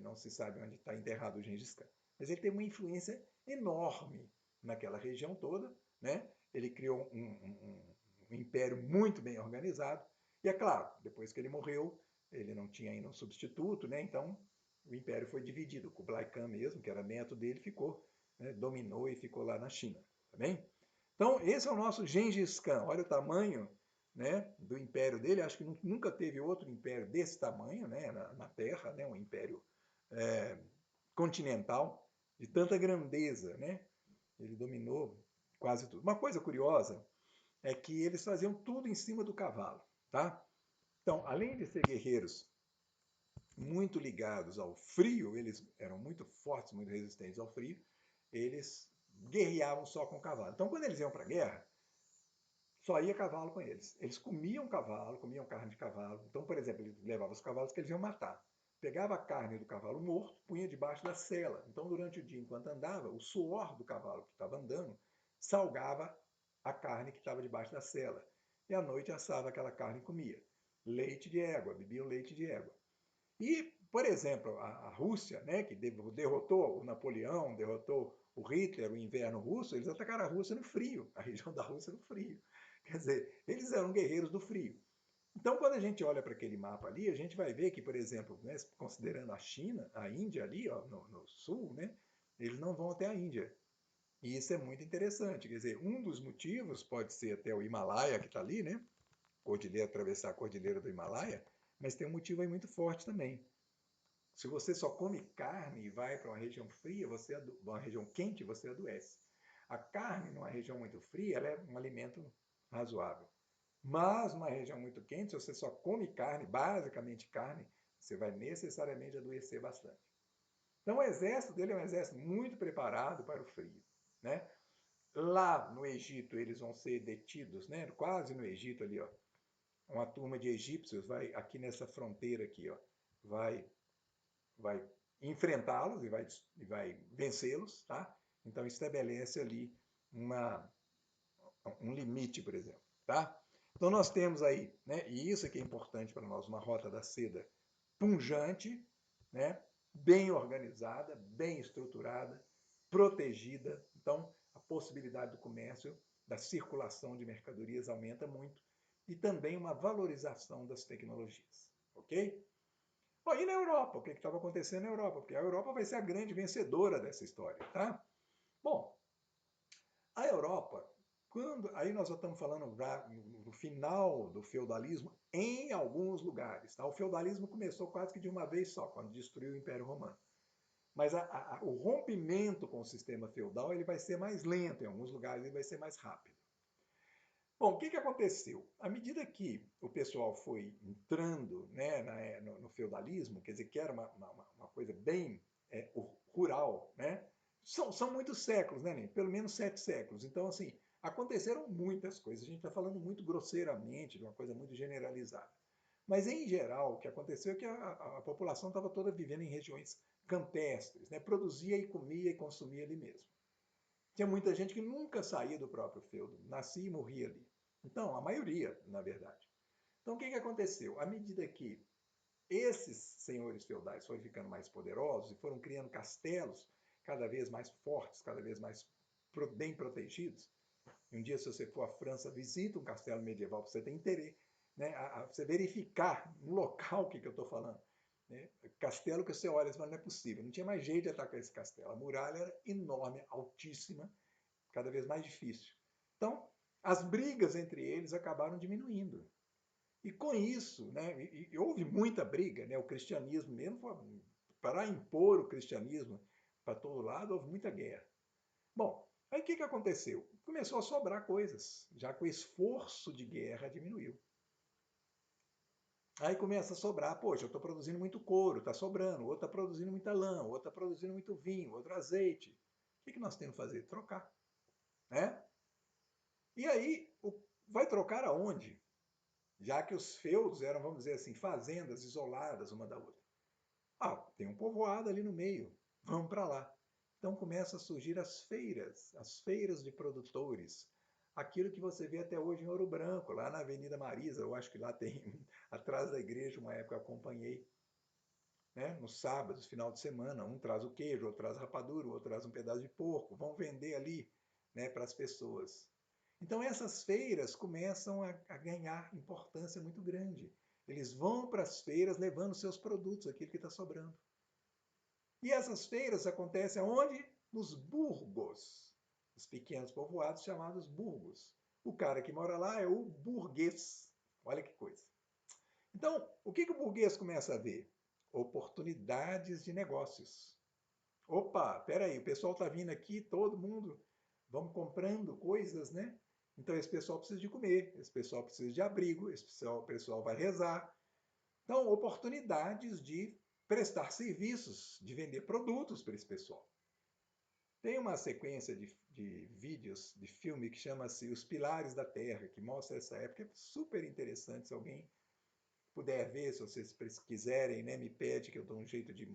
[SPEAKER 1] Não se sabe onde está enterrado o Gengis Khan. Mas ele teve uma influência enorme naquela região toda, né? Ele criou um império muito bem organizado, e é claro, depois que ele morreu, ele não tinha ainda um substituto, né? Então o império foi dividido. O Kublai Khan mesmo, que era neto dele, ficou, né? Dominou e ficou lá na China, tá bem? Então esse é o nosso Gengis Khan. Olha o tamanho, né, do império dele. Acho que nunca teve outro império desse tamanho, né, na Terra, né, um império é, continental de tanta grandeza, né? Ele dominou quase tudo. Uma coisa curiosa é que eles faziam tudo em cima do cavalo, tá? Então, além de ser guerreiros muito ligados ao frio, eles eram muito fortes, muito resistentes ao frio, eles guerreavam só com o cavalo. Então, quando eles iam para a guerra, só ia cavalo com eles. Eles comiam cavalo, comiam carne de cavalo. Então, por exemplo, eles levavam os cavalos que eles iam matar. Pegava a carne do cavalo morto, punha debaixo da sela. Então, durante o dia, enquanto andava, o suor do cavalo que estava andando salgava a carne que estava debaixo da sela. E à noite assava aquela carne e comia. Leite de égua, bebiam leite de égua. E, por exemplo, a Rússia, né, que derrotou o Napoleão, derrotou o Hitler, o inverno russo, eles atacaram a Rússia no frio, a região da Rússia no frio. Quer dizer, eles eram guerreiros do frio. Então, quando a gente olha para aquele mapa ali, a gente vai ver que, por exemplo, né, considerando a China, a Índia ali, ó, no sul, né, eles não vão até a Índia. E isso é muito interessante. Quer dizer, um dos motivos pode ser até o Himalaia que está ali, né? Cordilheira, atravessar a cordilheira do Himalaia, mas tem um motivo aí muito forte também. Se você só come carne e vai para uma região fria, uma região quente, você adoece. A carne numa região muito fria, ela é um alimento razoável. Mas numa região muito quente, se você só come carne, basicamente carne, você vai necessariamente adoecer bastante. Então o exército dele é um exército muito preparado para o frio, né? Lá no Egito eles vão ser detidos, né? Quase no Egito ali, ó. Uma turma de egípcios vai aqui nessa fronteira aqui, ó, vai enfrentá-los e vai vencê-los, tá? Então estabelece ali um limite, por exemplo, tá? Então nós temos aí, né, e isso aqui é importante para nós, uma rota da seda punjante, né, bem organizada, bem estruturada, protegida. Então a possibilidade do comércio, da circulação de mercadorias aumenta muito e também uma valorização das tecnologias, ok? Bom, e na Europa? O que estava acontecendo na Europa? Porque a Europa vai ser a grande vencedora dessa história, tá? Bom, a Europa, aí nós já estamos falando no final do feudalismo em alguns lugares, tá? O feudalismo começou quase que de uma vez só, quando destruiu o Império Romano. Mas o rompimento com o sistema feudal ele vai ser mais lento, em alguns lugares ele vai ser mais rápido. Bom, o que aconteceu? À medida que o pessoal foi entrando, né, no feudalismo, quer dizer, que era uma coisa bem rural, né? São muitos séculos, né, pelo menos 7 séculos. Então, assim, aconteceram muitas coisas. A gente está falando muito grosseiramente, de uma coisa muito generalizada. Mas, em geral, o que aconteceu é que a população estava toda vivendo em regiões campestres, né? Produzia e comia e consumia ali mesmo. Tinha muita gente que nunca saía do próprio feudo, nascia e morria ali. Então, a maioria, na verdade. Então, o que aconteceu? À medida que esses senhores feudais foram ficando mais poderosos e foram criando castelos cada vez mais fortes, cada vez mais bem protegidos. Um dia, se você for à França, visita um castelo medieval para você ter interesse, né, você verificar no local o que eu estou falando. Né? Castelo que você olha e fala, não é possível, não tinha mais jeito de atacar esse castelo. A muralha era enorme, altíssima, cada vez mais difícil. Então, as brigas entre eles acabaram diminuindo. E com isso, né, e houve muita briga, né, o cristianismo mesmo, para impor o cristianismo para todo lado, houve muita guerra. Bom, aí o que aconteceu? Começou a sobrar coisas, já que o esforço de guerra diminuiu. Aí começa a sobrar, poxa, eu estou produzindo muito couro, está sobrando, outro está produzindo muita lã, outro está produzindo muito vinho, outro azeite. O que nós temos que fazer? Trocar. Né? E aí, vai trocar aonde? Já que os feudos eram, vamos dizer assim, fazendas isoladas uma da outra. Ah, tem um povoado ali no meio, vamos para lá. Então começam a surgir as feiras de produtores. Aquilo que você vê até hoje em Ouro Branco, lá na Avenida Marisa, eu acho que lá tem, atrás da igreja, uma época eu acompanhei, né? Nos sábados, final de semana, um traz o queijo, outro traz rapadura, outro traz um pedaço de porco, vão vender ali, né, para as pessoas. Então essas feiras começam a ganhar importância muito grande. Eles vão para as feiras levando seus produtos, aquilo que está sobrando. E essas feiras acontecem aonde? Nos burgos, os pequenos povoados chamados burgos. O cara que mora lá é o burguês. Olha que coisa. Então, o que o burguês começa a ver? Oportunidades de negócios. Opa, peraí, o pessoal está vindo aqui, todo mundo, vamos comprando coisas, né? Então esse pessoal precisa de comer, esse pessoal precisa de abrigo, esse pessoal vai rezar. Então, oportunidades de prestar serviços, de vender produtos para esse pessoal. Tem uma sequência de vídeos, de filme, que chama-se Os Pilares da Terra, que mostra essa época. É super interessante, se alguém puder ver, se vocês quiserem, né, me pede que eu dou um jeito de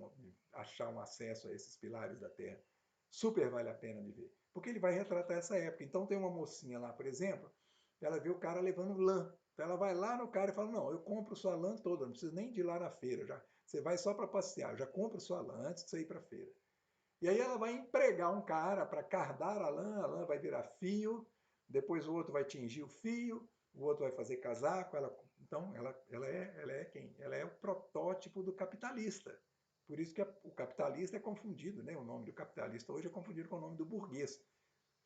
[SPEAKER 1] achar um acesso a esses pilares da Terra. Super vale a pena de ver, porque ele vai retratar essa época. Então tem uma mocinha lá, por exemplo, ela vê o cara levando lã. Então ela vai lá no cara e fala, não, eu compro sua lã toda, não precisa nem de ir lá na feira. Já, você vai só para passear, já compra sua lã antes de você ir para a feira. E aí ela vai empregar um cara para cardar a lã vai virar fio, depois o outro vai tingir o fio, o outro vai fazer casaco. Então, ela é quem? Ela é o protótipo do capitalista. Por isso que o capitalista é confundido, né? O nome do capitalista hoje é confundido com o nome do burguês,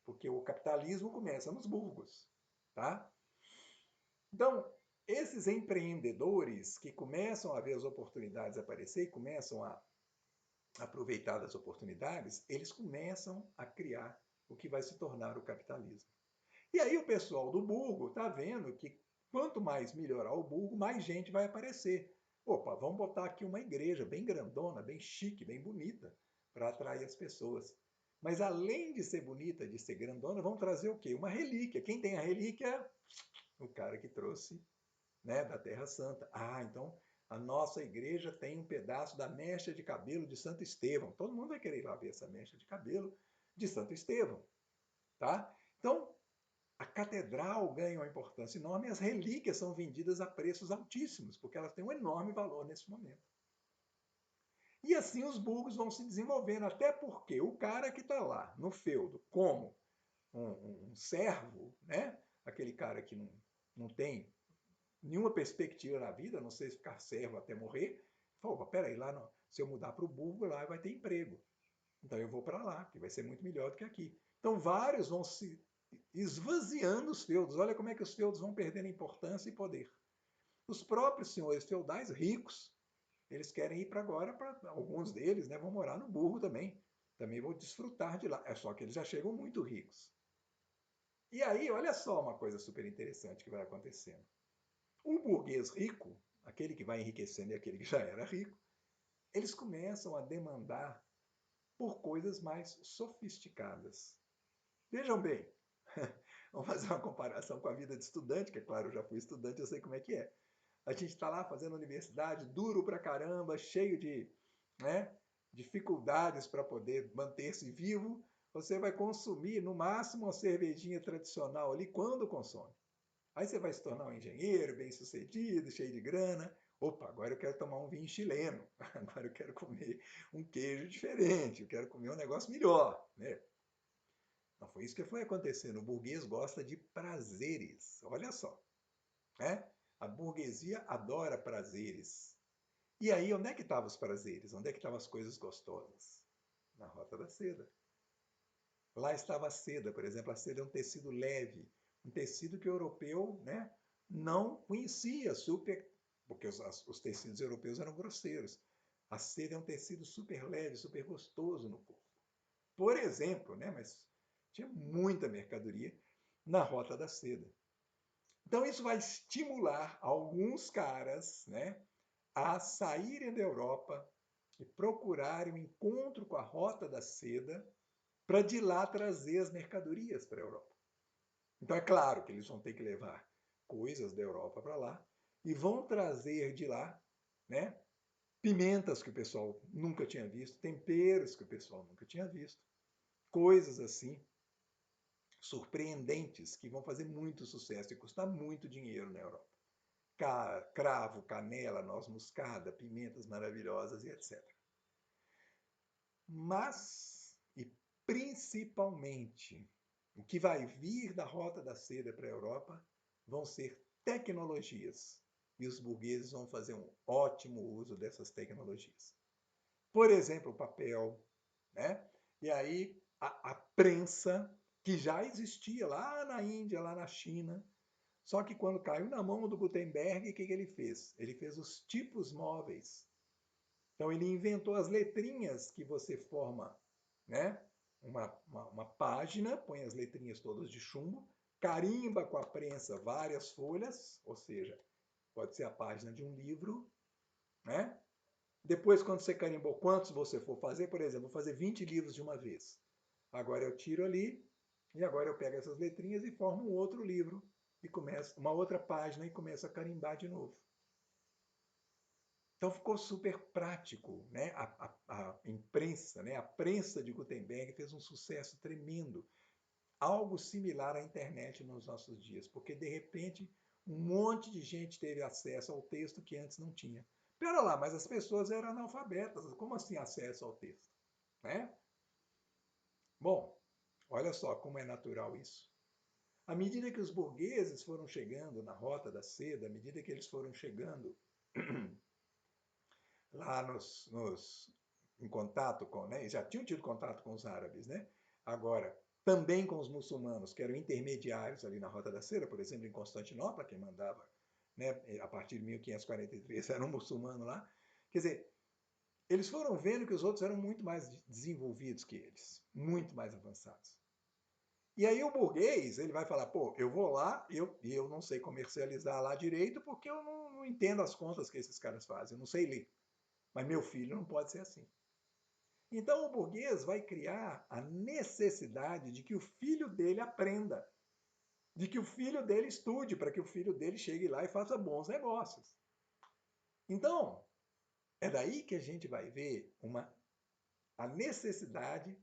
[SPEAKER 1] porque o capitalismo começa nos burgos, tá? Então, esses empreendedores que começam a ver as oportunidades aparecer e começam a aproveitar das oportunidades, eles começam a criar o que vai se tornar o capitalismo. E aí o pessoal do burgo está vendo que quanto mais melhorar o burgo, mais gente vai aparecer. Opa, vamos botar aqui uma igreja bem grandona, bem chique, bem bonita, para atrair as pessoas. Mas além de ser bonita, de ser grandona, vamos trazer o quê? Uma relíquia. Quem tem a relíquia? O cara que trouxe, né, da Terra Santa. Ah, então a nossa igreja tem um pedaço da mecha de cabelo de Santo Estevão. Todo mundo vai querer ir lá ver essa mecha de cabelo de Santo Estevão, tá? Então, a catedral ganha uma importância enorme e as relíquias são vendidas a preços altíssimos, porque elas têm um enorme valor nesse momento. E assim os burgos vão se desenvolvendo, até porque o cara que está lá no feudo, como um servo, né? Aquele cara que não tem nenhuma perspectiva na vida, a não sei se ficar servo até morrer, falou, peraí, lá não, se eu mudar para o burgo, lá vai ter emprego. Então eu vou para lá, que vai ser muito melhor do que aqui. Então vários vão se esvaziando os feudos. Olha como é que os feudos vão perdendo importância e poder. Os próprios senhores feudais ricos, eles querem ir para agora, alguns deles, né, vão morar no burgo também. Também vão desfrutar de lá. É só que eles já chegam muito ricos. E aí, olha só uma coisa super interessante que vai acontecendo. O burguês rico, aquele que vai enriquecendo e aquele que já era rico, eles começam a demandar por coisas mais sofisticadas. Vejam bem, vamos fazer uma comparação com a vida de estudante, que é claro, eu já fui estudante, eu sei como é que é. A gente está lá fazendo universidade, duro pra caramba, cheio de, né, dificuldades para poder manter-se vivo. Você vai consumir, no máximo, uma cervejinha tradicional ali, quando consome. Aí você vai se tornar um engenheiro bem-sucedido, cheio de grana. Opa, agora eu quero tomar um vinho chileno. Agora eu quero comer um queijo diferente. Eu quero comer um negócio melhor, né? Não foi isso que foi acontecendo. O burguês gosta de prazeres. Olha só, né? A burguesia adora prazeres. E aí, onde é que estavam os prazeres? Onde é que estavam as coisas gostosas? Na Rota da Seda. Lá estava a seda, por exemplo. A seda é um tecido leve, um tecido que o europeu, né, não conhecia, super, porque os tecidos europeus eram grosseiros. A seda é um tecido super leve, super gostoso no corpo. Por exemplo, né, mas tinha muita mercadoria na Rota da Seda. Então isso vai estimular alguns caras, né, a saírem da Europa e procurarem um encontro com a Rota da Seda para de lá trazer as mercadorias para a Europa. Então é claro que eles vão ter que levar coisas da Europa para lá e vão trazer de lá, né, pimentas que o pessoal nunca tinha visto, temperos que o pessoal nunca tinha visto. coisas assim surpreendentes que vão fazer muito sucesso e custar muito dinheiro na Europa. Cravo, canela, noz moscada, pimentas maravilhosas e etc. Mas, e principalmente, o que vai vir da Rota da Seda para a Europa vão ser tecnologias. E os burgueses vão fazer um ótimo uso dessas tecnologias. Por exemplo, o papel, né? E aí a prensa, que já existia lá na Índia, lá na China, só que quando caiu na mão do Gutenberg, o que ele fez? Ele fez os tipos móveis. Então ele inventou as letrinhas que você forma, né? Uma página, põe as letrinhas todas de chumbo, carimba com a prensa várias folhas, ou seja, pode ser a página de um livro, né? Depois, quando você carimbou quantos você for fazer, por exemplo, vou fazer 20 livros de uma vez. Agora eu tiro ali, e agora eu pego essas letrinhas e formo um outro livro, e começo uma outra página e começo a carimbar de novo. Então ficou super prático, né? A imprensa, né? A prensa de Gutenberg fez um sucesso tremendo. Algo similar à internet nos nossos dias, porque de repente um monte de gente teve acesso ao texto que antes não tinha. Pera lá, mas as pessoas eram analfabetas, como assim acesso ao texto? Né? Bom, olha só como é natural isso. À medida que os burgueses foram chegando na Rota da Seda, à medida que eles foram chegando lá em contato com, né? Já tinham tido contato com os árabes, né? Agora, também com os muçulmanos, que eram intermediários ali na Rota da Seda, por exemplo, em Constantinopla, quem mandava, né, a partir de 1543 era um muçulmano lá. Quer dizer, eles foram vendo que os outros eram muito mais desenvolvidos que eles, muito mais avançados. E aí o burguês, ele vai falar, pô, eu vou lá e eu não sei comercializar lá direito porque eu não entendo as contas que esses caras fazem, eu não sei ler. Mas meu filho não pode ser assim. Então o burguês vai criar a necessidade de que o filho dele aprenda, de que o filho dele estude, para que o filho dele chegue lá e faça bons negócios. Então, é daí que a gente vai ver a necessidade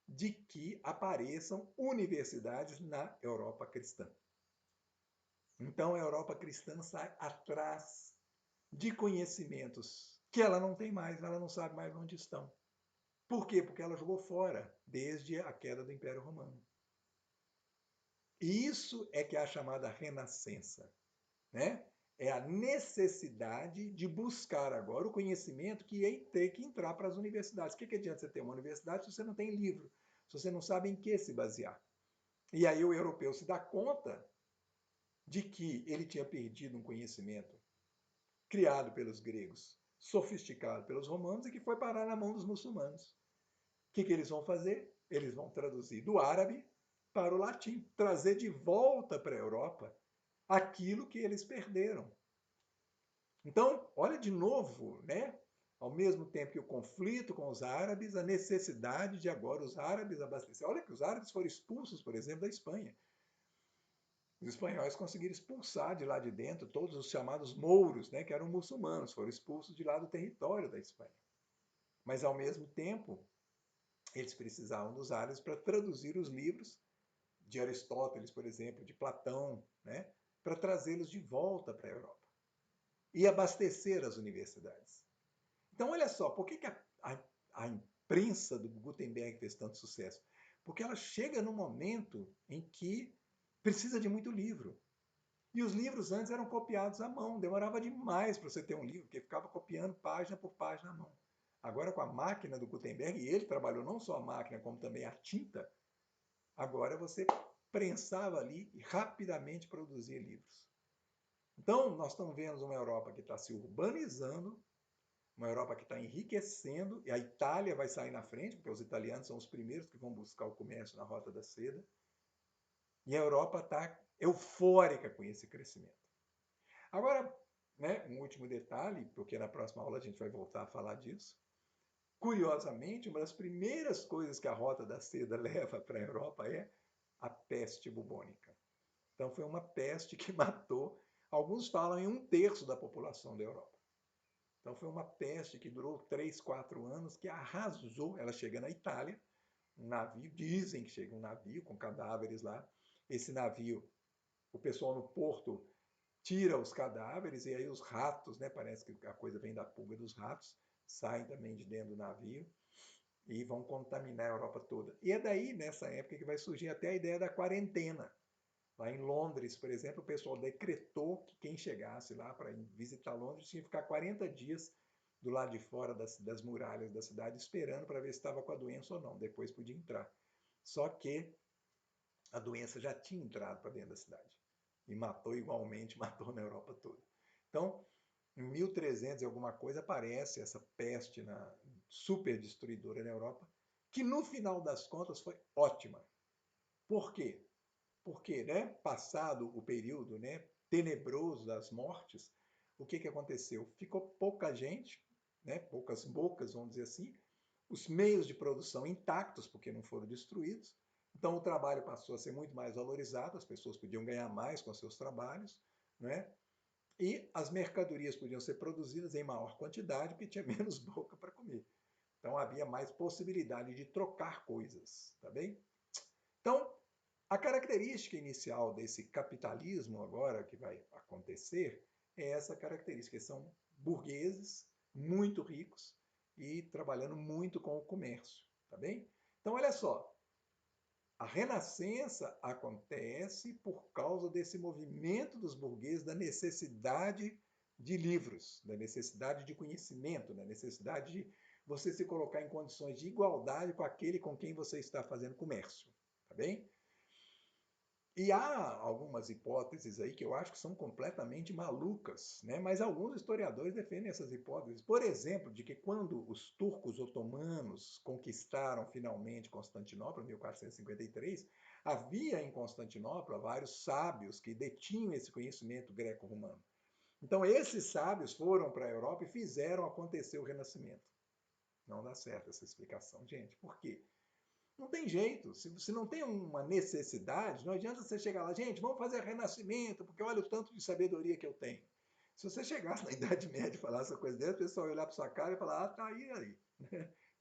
[SPEAKER 1] de que apareçam universidades na Europa cristã. Então a Europa cristã sai atrás de conhecimentos que ela não tem mais, ela não sabe mais onde estão. Por quê? Porque ela jogou fora desde a queda do Império Romano. E isso é que é a chamada renascença, né? É a necessidade de buscar agora o conhecimento que tem que entrar para as universidades. O que adianta você ter uma universidade se você não tem livro, se você não sabe em que se basear? E aí o europeu se dá conta de que ele tinha perdido um conhecimento criado pelos gregos, sofisticado pelos romanos e que foi parar na mão dos muçulmanos. O que eles vão fazer? Eles vão traduzir do árabe para o latim, trazer de volta para a Europa aquilo que eles perderam. Então, olha de novo, né? Ao mesmo tempo que o conflito com os árabes, a necessidade de agora os árabes abastecer. Olha que os árabes foram expulsos, por exemplo, da Espanha. Os espanhóis conseguiram expulsar de lá de dentro todos os chamados mouros, né, que eram muçulmanos, foram expulsos de lá do território da Espanha. Mas, ao mesmo tempo, eles precisavam dos árabes para traduzir os livros de Aristóteles, por exemplo, de Platão, né, para trazê-los de volta para a Europa e abastecer as universidades. Então, olha só, por que a imprensa do Gutenberg fez tanto sucesso? Porque ela chega num momento em que precisa de muito livro. E os livros antes eram copiados à mão, demorava demais para você ter um livro, porque ficava copiando página por página à mão. Agora, com a máquina do Gutenberg, e ele trabalhou não só a máquina, como também a tinta, agora você prensava ali e rapidamente produzia livros. Então, nós estamos vendo uma Europa que está se urbanizando, uma Europa que está enriquecendo, e a Itália vai sair na frente, porque os italianos são os primeiros que vão buscar o comércio na Rota da Seda, e a Europa está eufórica com esse crescimento. Agora, né, um último detalhe, porque na próxima aula a gente vai voltar a falar disso. Curiosamente, uma das primeiras coisas que a Rota da Seda leva para a Europa é a peste bubônica. Então foi uma peste que matou, alguns falam em 1/3 da população da Europa. Então foi uma peste que durou 3, 4 anos, que arrasou, ela chega na Itália, um navio, dizem que chega um navio com cadáveres lá. Esse navio, o pessoal no porto tira os cadáveres e aí os ratos, né, parece que a coisa vem da pulga dos ratos, saem também de dentro do navio e vão contaminar a Europa toda. E é daí, nessa época, que vai surgir até a ideia da quarentena. Lá em Londres, por exemplo, o pessoal decretou que quem chegasse lá para visitar Londres tinha que ficar 40 dias do lado de fora das muralhas da cidade esperando para ver se estava com a doença ou não. Depois podia entrar. Só que a doença já tinha entrado para dentro da cidade e matou igualmente, matou na Europa toda. Então, em 1300 e alguma coisa aparece essa peste super destruidora na Europa, que no final das contas foi ótima. Por quê? Porque, né, passado o período, né, tenebroso das mortes, o que aconteceu? Ficou pouca gente, né, poucas bocas, vamos dizer assim, os meios de produção intactos, porque não foram destruídos. Então o trabalho passou a ser muito mais valorizado, as pessoas podiam ganhar mais com seus trabalhos, né? E as mercadorias podiam ser produzidas em maior quantidade, porque tinha menos boca para comer. Então havia mais possibilidade de trocar coisas, tá bem? Então, a característica inicial desse capitalismo agora que vai acontecer é essa característica, são burgueses muito ricos e trabalhando muito com o comércio, tá bem? Então, olha só, a renascença acontece por causa desse movimento dos burgueses, da necessidade de livros, da necessidade de conhecimento, da necessidade de você se colocar em condições de igualdade com aquele com quem você está fazendo comércio, tá bem? E há algumas hipóteses aí que eu acho que são completamente malucas, né? Mas alguns historiadores defendem essas hipóteses. Por exemplo, de que quando os turcos otomanos conquistaram finalmente Constantinopla, em 1453, havia em Constantinopla vários sábios que detinham esse conhecimento greco-romano. Então, esses sábios foram para a Europa e fizeram acontecer o Renascimento. Não dá certo essa explicação, gente. Por quê? Não tem jeito. Se não tem uma necessidade, não adianta você chegar lá, gente, vamos fazer renascimento, porque olha o tanto de sabedoria que eu tenho. Se você chegasse na Idade Média e falasse essa coisa dessa, o pessoal ia olhar para sua cara e falar, ah, tá aí.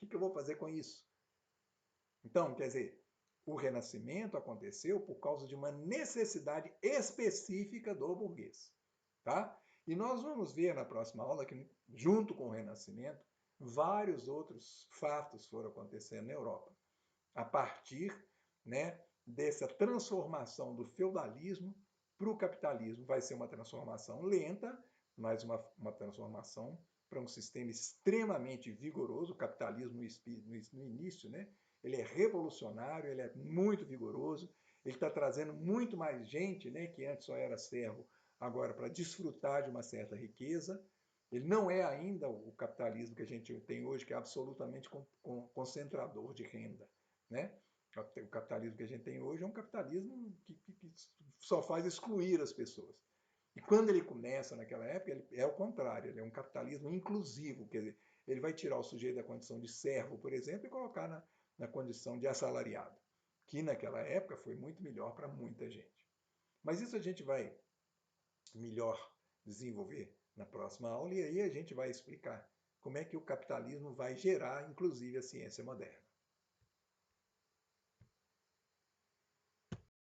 [SPEAKER 1] O que eu vou fazer com isso? Então, quer dizer, o renascimento aconteceu por causa de uma necessidade específica do burguês. Tá? E nós vamos ver na próxima aula que, junto com o renascimento, vários outros fatos foram acontecendo na Europa a partir, né, dessa transformação do feudalismo para o capitalismo. Vai ser uma transformação lenta, mas uma transformação para um sistema extremamente vigoroso. O capitalismo no início, né, ele é revolucionário, ele é muito vigoroso, ele está trazendo muito mais gente, né, que antes só era servo, agora para desfrutar de uma certa riqueza. Ele não é ainda o capitalismo que a gente tem hoje, que é absolutamente concentrador de renda. Né? O capitalismo que a gente tem hoje é um capitalismo que só faz excluir as pessoas. E quando ele começa naquela época, ele é o contrário, ele é um capitalismo inclusivo, quer dizer, ele vai tirar o sujeito da condição de servo, por exemplo, e colocar na condição de assalariado, que naquela época foi muito melhor para muita gente. Mas isso a gente vai melhor desenvolver na próxima aula, e aí a gente vai explicar como é que o capitalismo vai gerar, inclusive, a ciência moderna.